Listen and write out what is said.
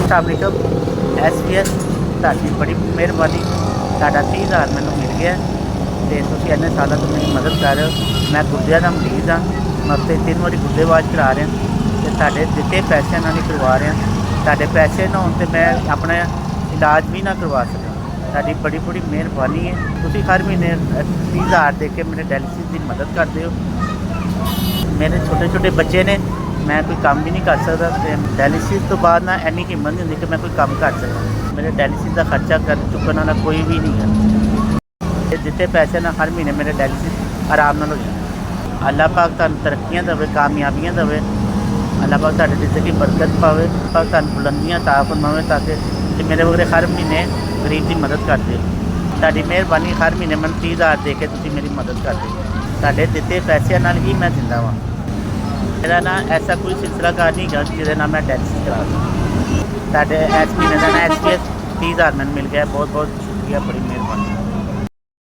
अस्सलामुअलैकुम SBS ਤੁਹਾਡੀ ਬੜੀ ਮਿਹਰਬਾਨੀ। ਤੁਹਾਡਾ 30,000 ਮੈਨੂੰ ਮਿਲ ਗਿਆ ਅਤੇ ਤੁਸੀਂ ਇੰਨੇ ਸਾਲਾਂ ਤੋਂ ਮੇਰੀ ਮਦਦ ਕਰ ਰਹੇ ਹੋ। ਮੈਂ ਗੁਰਦਿਆਂ ਦਾ ਮਰੀਜ਼ ਹਾਂ, ਮੈਂ ਹਫ਼ਤੇ 3 ਵਾਰੀ ਗੁਰਦੇਵਾਜ ਕਰਾ ਰਿਹਾ ਅਤੇ ਤੁਹਾਡੇ ਦਿੱਤੇ ਪੈਸਿਆਂ ਨਾਲ ਹੀ ਕਰਵਾ ਰਿਹਾ। ਤੁਹਾਡੇ ਪੈਸੇ ਨਾ ਹੋਣ ਤਾਂ ਮੈਂ ਆਪਣਾ ਇਲਾਜ ਵੀ ਨਾ ਕਰਵਾ ਸਕਾਂ। ਤੁਹਾਡੀ ਬੜੀ ਬੜੀ ਮਿਹਰਬਾਨੀ ਹੈ। ਤੁਸੀਂ ਹਰ ਮਹੀਨੇ 30,000 ਦੇ ਕੇ ਮੇਰੇ ਡਾਇਲਿਸਿਸ ਦੀ ਮਦਦ ਕਰਦੇ ਹੋ। ਮੇਰੇ ਛੋਟੇ ਛੋਟੇ ਬੱਚੇ ਨੇ, ਮੈਂ ਕੋਈ ਕੰਮ ਵੀ ਨਹੀਂ ਕਰ ਸਕਦਾ ਅਤੇ ਡਾਇਲਿਸਿਸ ਤੋਂ ਬਾਅਦ ਨਾ ਇੰਨੀ ਹਿੰਮਤ ਨਹੀਂ ਹੁੰਦੀ ਕਿ ਮੈਂ ਕੋਈ ਕੰਮ ਕਰ ਸਕਾਂ। ਮੇਰੇ ਡਾਇਲਿਸਿਸ ਦਾ ਖਰਚਾ ਕਰ ਚੁੱਕਣ ਵਾਲਾ ਕੋਈ ਵੀ ਨਹੀਂ ਹੈ। ਇਹ ਦਿੱਤੇ ਪੈਸੇ ਨਾਲ ਹਰ ਮਹੀਨੇ ਮੇਰੇ ਡਾਇਲਿਸਿਸ ਆਰਾਮ ਨਾਲ ਹੋ ਜਾਂਦੇ। ਅੱਲਾਹ ਪਾਕ ਤੁਹਾਨੂੰ ਤਰੱਕੀਆਂ ਦੇਵੇ, ਕਾਮਯਾਬੀਆਂ ਦੇਵੇ। ਅੱਲਾਹ ਪਾਕ ਤੁਹਾਡੇ ਜ਼ਿੰਦਗੀ ਬਰਕਤ ਪਾਵੇ। ਪਾਕ ਤੁਹਾਨੂੰ ਬੁਲੰਦੀਆਂ ਤਾ ਫਰਮਾਵੇ ਤਾਂ ਕਿ ਮੇਰੇ ਵਗੈਰੇ ਹਰ ਮਹੀਨੇ ਗਰੀਬ ਦੀ ਮਦਦ ਕਰਦੇ ਹੋ। ਤੁਹਾਡੀ ਮਿਹਰਬਾਨੀ, ਹਰ ਮਹੀਨੇ ਮੈਨੂੰ 30,000 ਦੇ ਕੇ ਤੁਸੀਂ ਮੇਰੀ ਮਦਦ ਕਰਦੇ ਹੋ। ਤੁਹਾਡੇ ਦਿੱਤੇ ਪੈਸਿਆਂ ਨਾਲ ਹੀ ਮੈਂ ਜ਼ਿੰਦਾ ਹਾਂ। ਮੇਰਾ ਨਾ ਐਸਾ ਕੋਈ ਸਿਲਸਿਲਾਕਾਰ ਨਹੀਂ ਹੈਗਾ ਜਿਹਦੇ ਨਾਲ ਮੈਂ ਡਾਇਲਿਸਿਸ ਕਰਾ ਸਕਾਂ। ਤੁਹਾਡੇ ਇਸ ਮਹੀਨੇ ਦਾ ਨਾ SBS 30,000 ਮੈਨੂੰ ਮਿਲ ਗਿਆ। ਬਹੁਤ ਬਹੁਤ ਸ਼ੁਕਰੀਆ, ਬੜੀ ਮਿਹਰਬਾਨੀ।